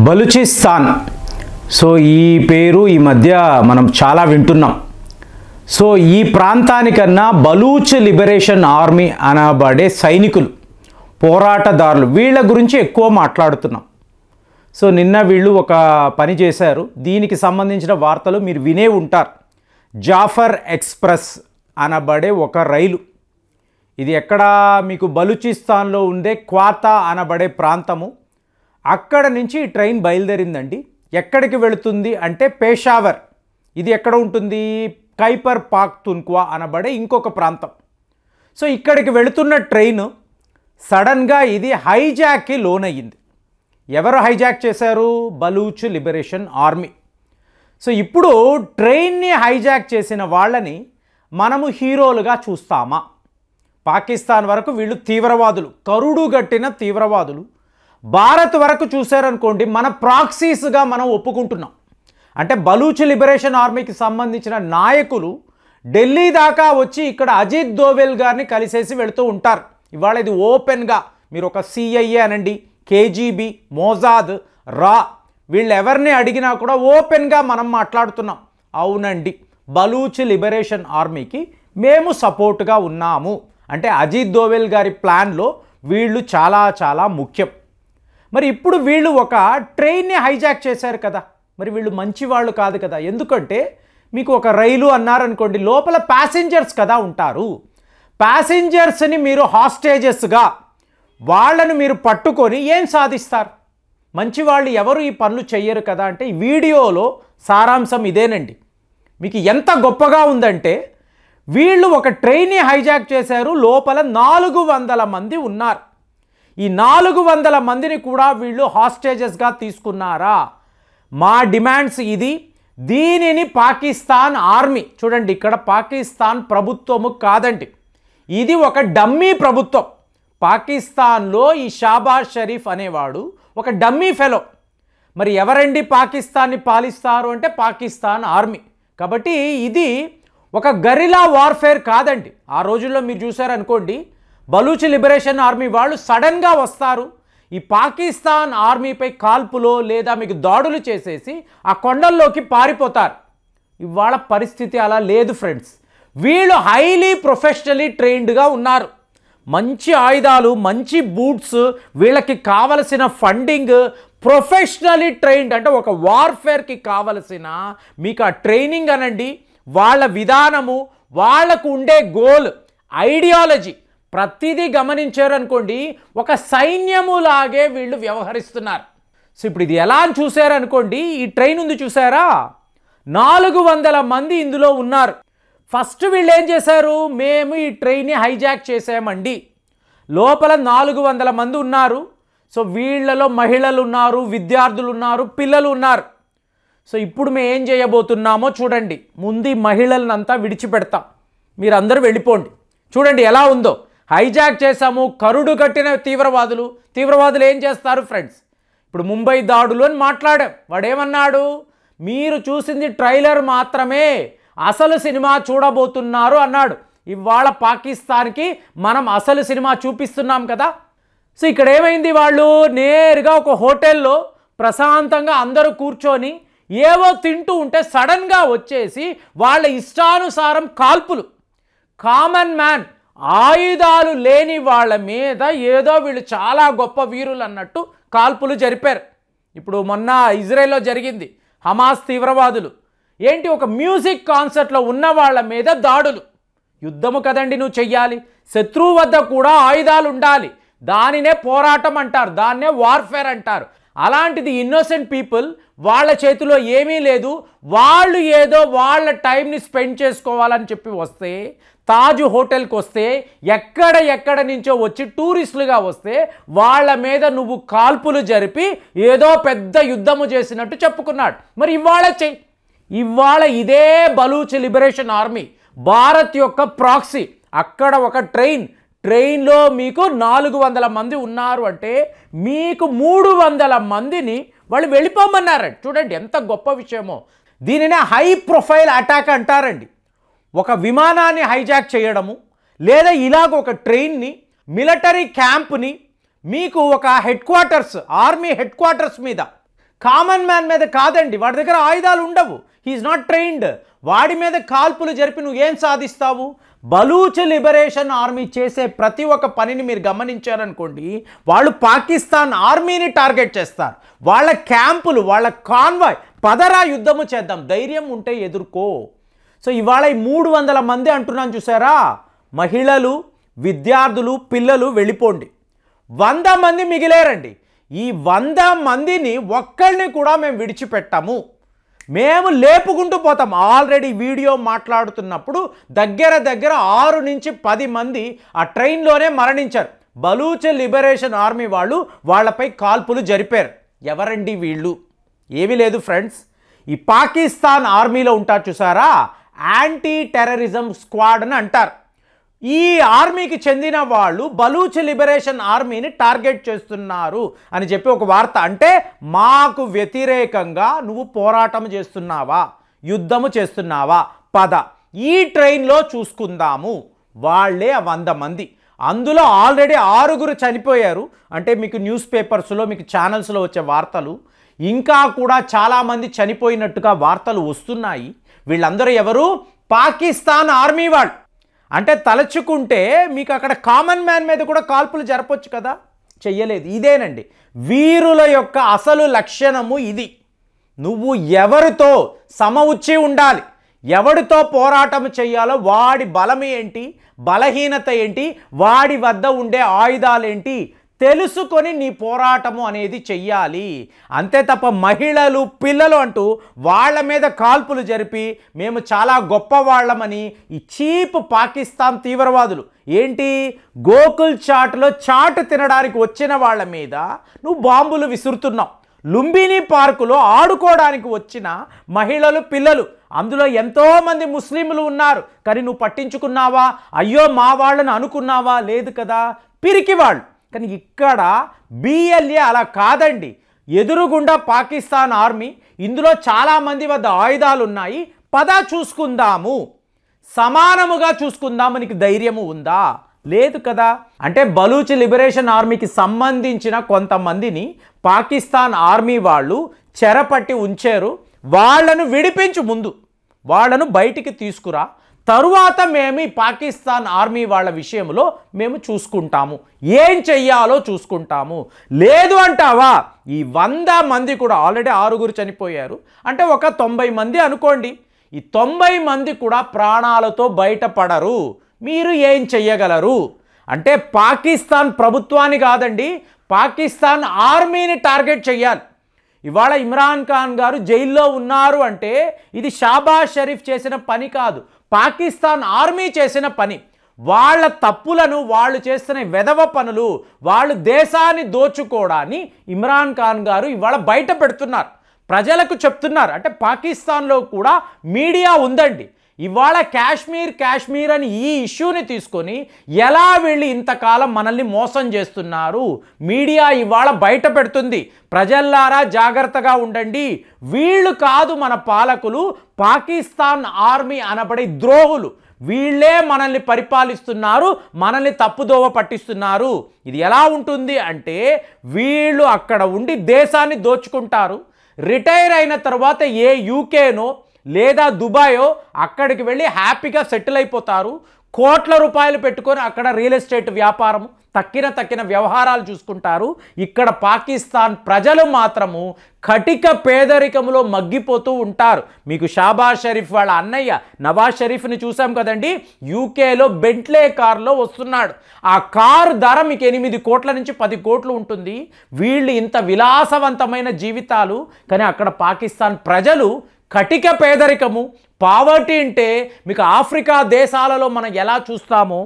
Balochistan. So ఈ పేరు ఈ మధ్య మనం చాలా వింటున్నాం. సో ఈ ప్రాంతానికన్నా బలూచ్ లిబరేషన్ ఆర్మీ అనబడే సైనికులు, పోరాటదారులు, వీళ్ళ గురించి ఎక్కువ మాట్లాడుతున్నాం. సో నిన్న వీళ్ళు ఒక పని చేశారు. దీనికి సంబంధించిన వార్తలు మీరు వినే ఉంటారు. జాఫర్ ఎక్స్ప్రెస్ అనబడే ఒక రైలు, ఇది ఎక్కడ మీకు బలూచిస్తాన్లో ఉండే క్వాతా అనబడే ప్రాంతము. అక్కడ నుంచి ఈ ట్రైన్ బయలుదేరిందండి. ఎక్కడికి వెళుతుంది అంటే పేషావర్. ఇది ఎక్కడ ఉంటుంది? ఖైబర్ పఖ్తూన్ఖ్వా అనబడే ఇంకొక ప్రాంతం. సో ఇక్కడికి వెళుతున్న ట్రైన్ సడన్గా ఇది హైజాక్కి లోనయ్యింది. ఎవరు హైజాక్ చేశారు? Baloch liberation army. సో ఇప్పుడు ట్రైన్ని హైజాక్ చేసిన వాళ్ళని మనము హీరోలుగా చూస్తామా? పాకిస్తాన్ వరకు వీళ్ళు తీవ్రవాదులు, కరుడుగట్టిన తీవ్రవాదులు. భారత్ వరకు చూశారనుకోండి, మన ప్రాక్సీస్గా మనం ఒప్పుకుంటున్నాం. అంటే బలూచ్ లిబరేషన్ ఆర్మీకి సంబంధించిన నాయకులు ఢిల్లీ దాకా వచ్చి ఇక్కడ అజిత్ దోవెల్ గారిని కలిసేసి వెళుతూ ఉంటారు. ఇవాళ ఇది ఓపెన్గా మీరు ఒక సిఐఏ అనండి, కేజీబీ, మోజాద్, రా, వీళ్ళు ఎవరిని అడిగినా కూడా ఓపెన్గా మనం మాట్లాడుతున్నాం. అవునండి, బలూచ్ లిబరేషన్ ఆర్మీకి మేము సపోర్ట్గా ఉన్నాము. అంటే అజిత్ దోవెల్ గారి ప్లాన్లో వీళ్ళు చాలా చాలా ముఖ్యం. మరి ఇప్పుడు వీళ్ళు ఒక ట్రైన్ని హైజాక్ చేశారు కదా, మరి వీళ్ళు మంచి వాళ్ళు కాదు కదా. ఎందుకంటే మీకు ఒక రైలు అన్నారనుకోండి, లోపల ప్యాసింజర్స్ కదా ఉంటారు. ప్యాసింజర్స్ని మీరు హాస్టేజెస్గా వాళ్ళను మీరు పట్టుకొని ఏం సాధిస్తారు? మంచి వాళ్ళు ఎవరు ఈ పనులు చెయ్యరు కదా. అంటే ఈ వీడియోలో సారాంశం ఇదేనండి. మీకు ఎంత గొప్పగా ఉందంటే, వీళ్ళు ఒక ట్రైన్ని హైజాక్ చేశారు. లోపల 400 మంది ఉన్నారు. ఈ 400 మందిని కూడా వీళ్ళు హాస్టేజెస్గా తీసుకున్నారా? మా డిమాండ్స్ ఇది. దీనిని పాకిస్తాన్ ఆర్మీ, చూడండి ఇక్కడ పాకిస్తాన్ ప్రభుత్వము కాదండి, ఇది ఒక డమ్మీ ప్రభుత్వం. పాకిస్తాన్లో ఈ షాబాజ్ షరీఫ్ అనేవాడు ఒక డమ్మీ ఫెలో. మరి ఎవరండి పాకిస్తాన్ని పాలిస్తారు అంటే పాకిస్తాన్ ఆర్మీ. కాబట్టి ఇది ఒక గరిలా వార్ఫేర్ కాదండి. ఆ రోజుల్లో మీరు చూసారనుకోండి, బలూచ్ లిబరేషన్ ఆర్మీ వాళ్ళు సడన్గా వస్తారు, ఈ పాకిస్తాన్ ఆర్మీపై కాల్పులో లేదా మీకు దాడులు చేసేసి ఆ కొండల్లోకి పారిపోతారు. ఇవాళ పరిస్థితి అలా లేదు ఫ్రెండ్స్. వీళ్ళు హైలీ ప్రొఫెషనలీ ట్రైన్డ్గా ఉన్నారు. మంచి ఆయుధాలు, మంచి బూట్స్, వీళ్ళకి కావలసిన ఫండింగ్, ప్రొఫెషనలీ ట్రైన్డ్. అంటే ఒక వార్ఫేర్కి కావలసిన మీకు ఆ ట్రైనింగ్ అనండి, వాళ్ళ విధానము, వాళ్ళకు ఉండే గోల్, ఐడియాలజీ, ప్రతిదీ గమనించారనుకోండి, ఒక సైన్యములాగే వీళ్ళు వ్యవహరిస్తున్నారు. సో ఇప్పుడు ఇది ఎలా అని చూసారనుకోండి, ఈ ట్రైన్ ఉంది చూసారా, 400 మంది ఇందులో ఉన్నారు. ఫస్ట్ వీళ్ళు ఏం చేశారు? మేము ఈ ట్రైన్ని హైజాక్ చేసామండి. లోపల 400 మంది ఉన్నారు. సో వీళ్ళలో మహిళలు ఉన్నారు, విద్యార్థులు ఉన్నారు, పిల్లలు ఉన్నారు. సో ఇప్పుడు మేము ఏం చేయబోతున్నామో చూడండి. ముందు ఈ మహిళలనంతా విడిచిపెడతాం, మీరందరూ వెళ్ళిపోండి. చూడండి ఎలా ఉందో. హైజాక్ చేశాము, కరుడు కట్టిన తీవ్రవాదులు ఏం చేస్తారు ఫ్రెండ్స్? ఇప్పుడు ముంబై దాడులు అని మాట్లాడాం. వాడేమన్నాడు? మీరు చూసింది ట్రైలర్ మాత్రమే, అసలు సినిమా చూడబోతున్నారు అన్నాడు. ఇవాళ పాకిస్తాన్కి మనం అసలు సినిమా చూపిస్తున్నాం కదా. సో ఇక్కడ ఏమైంది? వాళ్ళు నేరుగా ఒక హోటల్లో ప్రశాంతంగా అందరూ కూర్చొని ఏవో తింటూ ఉంటే సడన్గా వచ్చేసి వాళ్ళ ఇష్టానుసారం కాల్పులు. కామన్ మ్యాన్, ఆయుధాలు లేని వాళ్ళ మీద ఏదో వీళ్ళు చాలా గొప్ప వీరులు అన్నట్టు కాల్పులు జరిపారు. ఇప్పుడు మొన్న ఇజ్రాయెల్లో జరిగింది. హమాస్ తీవ్రవాదులు ఏంటి, ఒక మ్యూజిక్ కాన్సర్ట్లో ఉన్న వాళ్ళ మీద దాడులు. యుద్ధము కదండి నువ్వు చెయ్యాలి, శత్రువు వద్ద కూడా ఆయుధాలు ఉండాలి. దానినే పోరాటం అంటారు, దాన్నే వార్ఫేర్ అంటారు. అలాంటిది ఇన్నోసెంట్ పీపుల్, వాళ్ళ చేతిలో ఏమీ లేదు, వాళ్ళు ఏదో వాళ్ళ టైంని స్పెండ్ చేసుకోవాలని చెప్పి వస్తే, తాజ్ హోటల్కి వస్తే, ఎక్కడ నుంచో వచ్చి టూరిస్టులుగా వస్తే వాళ్ళ మీద నువ్వు కాల్పులు జరిపి ఏదో పెద్ద యుద్ధము చేసినట్టు చెప్పుకున్నాడు. మరి ఇవాళ ఇదే బలూచ్ లిబరేషన్ ఆర్మీ, భారత్ యొక్క ప్రాక్సీ. అక్కడ ఒక ట్రైన్లో మీకు 400 మంది ఉన్నారు అంటే మీకు 300 మందిని వాళ్ళు వెళ్ళిపోమన్నారండి. చూడండి ఎంత గొప్ప విషయమో. దీనినే హై ప్రొఫైల్ అటాక్ అంటారండి. ఒక విమానాన్ని హైజాక్ చేయడము, లేదా ఇలాగ ఒక ట్రైన్ని, మిలిటరీ క్యాంప్ని, మీకు ఒక head quarters, army head quarters మీద కామన్ మ్యాన్ మీద కాదండి, వాడి దగ్గర ఆయుధాలు ఉండవు, హీఈస్ నాట్ ట్రైన్డ్. వాడి మీద కాల్పులు జరిపి నువ్వు ఏం సాధిస్తావు? బలూచ్ లిబరేషన్ ఆర్మీ చేసే ప్రతి ఒక్క పనిని మీరు గమనించారనుకోండి, వాళ్ళు పాకిస్తాన్ ఆర్మీని టార్గెట్ చేస్తారు, వాళ్ళ క్యాంపులు, వాళ్ళ కాన్వాయ్. పదరా యుద్ధము చేద్దాం, ధైర్యం ఉంటే ఎదుర్కో. సో ఇవాళ ఈ 300 మంది అంటున్నాను చూసారా, మహిళలు, విద్యార్థులు, పిల్లలు వెళ్ళిపోండి. 100 మంది మిగిలేరండి. ఈ 100 మందిని ఒక్కళ్ళని కూడా మేము విడిచిపెట్టాము, మేము లేపుకుంటూ పోతాం. ఆల్రెడీ వీడియో మాట్లాడుతున్నప్పుడు దగ్గర 6 నుంచి 10 మంది ఆ ట్రైన్లోనే మరణించారు. బలూచ్ లిబరేషన్ ఆర్మీ వాళ్ళు వాళ్ళపై కాల్పులు జరిపారు. ఎవరండి వీళ్ళు? ఏమీ లేదు ఫ్రెండ్స్, ఈ పాకిస్తాన్ ఆర్మీలో ఉంటారు చూసారా, యాంటీ టెర్రరిజం స్క్వాడ్ అని అంటారు. ఈ ఆర్మీకి చెందిన వాళ్ళు బలూచ్ లిబరేషన్ ఆర్మీని టార్గెట్ చేస్తున్నారు అని చెప్పి ఒక వార్త. అంటే మాకు వ్యతిరేకంగా నువ్వు పోరాటం చేస్తున్నావా, యుద్ధము చేస్తున్నావా, పద ఈ ట్రైన్లో చూసుకుందాము. వాళ్ళే 100 మంది. అందులో ఆల్రెడీ 6 చనిపోయారు. అంటే మీకు న్యూస్ పేపర్స్లో, మీకు ఛానల్స్లో వచ్చే వార్తలు. ఇంకా కూడా చాలామంది చనిపోయినట్టుగా వార్తలు వస్తున్నాయి. వీళ్ళందరూ ఎవరు? పాకిస్తాన్ ఆర్మీ వాళ్ళు. అంటే తలచుకుంటే మీకు అక్కడ కామన్ మ్యాన్ మీద కూడా కాల్పులు జరపొచ్చు కదా, చెయ్యలేదు. ఇదేనండి వీరుల యొక్క అసలు లక్షణము ఇది. నువ్వు ఎవరితో సమఉచ్చి ఉండాలి, ఎవరితో పోరాటం చేయాలో, వాడి బలం ఏంటి, బలహీనత ఏంటి, వాడి వద్ద ఉండే ఆయుధాలు ఏంటి తెలుసుకొని నీ పోరాటము అనేది చెయ్యాలి. అంతే తప్ప మహిళలు, పిల్లలు అంటూ వాళ్ళ మీద కాల్పులు జరిపి మేము చాలా గొప్పవాళ్ళమని ఈ చీప్ పాకిస్తాన్ తీవ్రవాదులు ఏంటి, గోకుల్ చాట్లో చాట్ తినడానికి వచ్చిన వాళ్ళ మీద నువ్వు బాంబులు విసురుతున్నావు. లుంబిని పార్కులో ఆడుకోవడానికి వచ్చిన మహిళలు, పిల్లలు, అందులో ఎంతోమంది ముస్లింలు ఉన్నారు, కానీ నువ్వు పట్టించుకున్నావా? అయ్యో మా వాళ్ళని అనుకున్నావా? లేదు కదా, పిరికి వాళ్ళు. కానీ ఇక్కడ బిఎల్ఏ అలా కాదండి. ఎదురుగుండా పాకిస్తాన్ ఆర్మీ, ఇందులో చాలామంది వద్ద ఆయుధాలు ఉన్నాయి, పద చూసుకుందాము, సమానముగా చూసుకుందాము. నీకు ధైర్యము ఉందా? లేదు కదా. అంటే బలూచ్ లిబరేషన్ ఆర్మీకి సంబంధించిన కొంతమందిని పాకిస్తాన్ ఆర్మీ వాళ్ళు చెరపట్టి ఉంచారు. వాళ్ళను విడిపించు, ముందు వాళ్ళను బయటికి తీసుకురా, తరువాత మేము ఈ పాకిస్తాన్ ఆర్మీ వాళ్ళ విషయంలో మేము చూసుకుంటాము, ఏం చెయ్యాలో చూసుకుంటాము. లేదు అంటావా, ఈ 100 మంది కూడా ఆల్రెడీ 6 చనిపోయారు, అంటే ఒక 90 మంది అనుకోండి. ఈ 90 మంది కూడా ప్రాణాలతో బయటపడరు. మీరు ఏం చెయ్యగలరు? అంటే పాకిస్తాన్ ప్రభుత్వాన్ని కాదండి, పాకిస్తాన్ ఆర్మీని టార్గెట్ చెయ్యాలి. ఇవాళ ఇమ్రాన్ ఖాన్ గారు జైల్లో ఉన్నారు అంటే ఇది షాబాజ్ షరీఫ్ చేసిన పని కాదు, పాకిస్తాన్ ఆర్మీ చేసిన పని. వాళ్ళ తప్పులను, వాళ్ళు చేస్తున్న వెధవ పనులు, వాళ్ళు దేశాన్ని దోచుకోవడాన్ని ఇమ్రాన్ ఖాన్ గారు ఇవాళ బయట పెడుతున్నారు, ప్రజలకు చెప్తున్నారు. అంటే పాకిస్తాన్లో కూడా మీడియా ఉందండి. ఇవాళ కాశ్మీర్ అని ఈ ఇష్యూని తీసుకొని ఎలా వెళ్ళి ఇంతకాలం మనల్ని మోసం చేస్తున్నారు మీడియా ఇవాళ బయట పెడుతుంది. ప్రజల్లారా జాగ్రత్తగా ఉండండి, వీళ్ళు కాదు మన పాలకులు, పాకిస్తాన్ ఆర్మీ అనబడే ద్రోహులు, వీళ్ళే మనల్ని పరిపాలిస్తున్నారు, మనల్ని తప్పుదోవ పట్టిస్తున్నారు. ఇది ఎలా ఉంటుంది అంటే వీళ్ళు అక్కడ ఉండి దేశాన్ని దోచుకుంటారు. రిటైర్ అయిన తర్వాత ఏ యూకేనో లేదా దుబాయో అక్కడికి వెళ్ళి హ్యాపీగా సెటిల్ అయిపోతారు. కోట్ల రూపాయలు పెట్టుకొని అక్కడ రియల్ ఎస్టేట్ వ్యాపారం, తక్కిన వ్యవహారాలు చూసుకుంటారు. ఇక్కడ పాకిస్తాన్ ప్రజలు మాత్రము కటిక పేదరికంలో మగ్గిపోతూ ఉంటారు. మీకు షాబాజ్ షరీఫ్ వాళ్ళ అన్నయ్య నవాజ్ షరీఫ్ని చూసాం కదండి, యూకేలో బెంట్లే కారులో వస్తున్నాడు. ఆ కారు ధర మీకు 8 కోట్ల నుంచి 10 కోట్లు ఉంటుంది. వీళ్ళు ఇంత విలాసవంతమైన జీవితాలు, కానీ అక్కడ పాకిస్తాన్ ప్రజలు కటిక పేదరికము, పావర్టీ. అంటే మీకు ఆఫ్రికా దేశాలలో మనం ఎలా చూస్తామో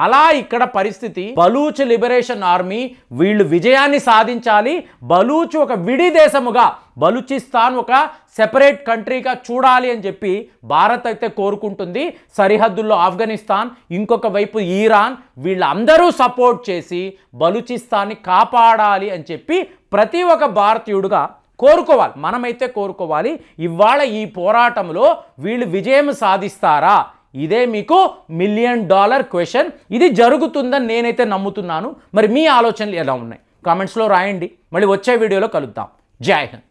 అలా ఇక్కడ పరిస్థితి. బలూచ్ లిబరేషన్ ఆర్మీ వీళ్ళు విజయాన్ని సాధించాలి. బలూచ్ ఒక విడి దేశముగా, బలూచిస్తాన్ ఒక సెపరేట్ కంట్రీగా చూడాలి అని చెప్పి భారత్ అయితే కోరుకుంటుంది. సరిహద్దుల్లో ఆఫ్ఘనిస్తాన్, ఇంకొక వైపు ఈరాన్, వీళ్ళందరూ సపోర్ట్ చేసి బలూచిస్తాన్ని కాపాడాలి అని చెప్పి ప్రతి ఒక్క భారతీయుడుగా కోరుకోవాలి, మనమైతే కోరుకోవాలి. ఇవాళ ఈ పోరాటంలో వీళ్ళు విజయం సాధిస్తారా? ఇదే మీకు $1 మిలియన్ క్వశ్చన్. ఇది జరుగుతుందని నేనైతే నమ్ముతున్నాను. మరి మీ ఆలోచనలు ఎలా ఉన్నాయి కామెంట్స్లో రాయండి. మళ్ళీ వచ్చే వీడియోలో కలుద్దాం. జై హింద్.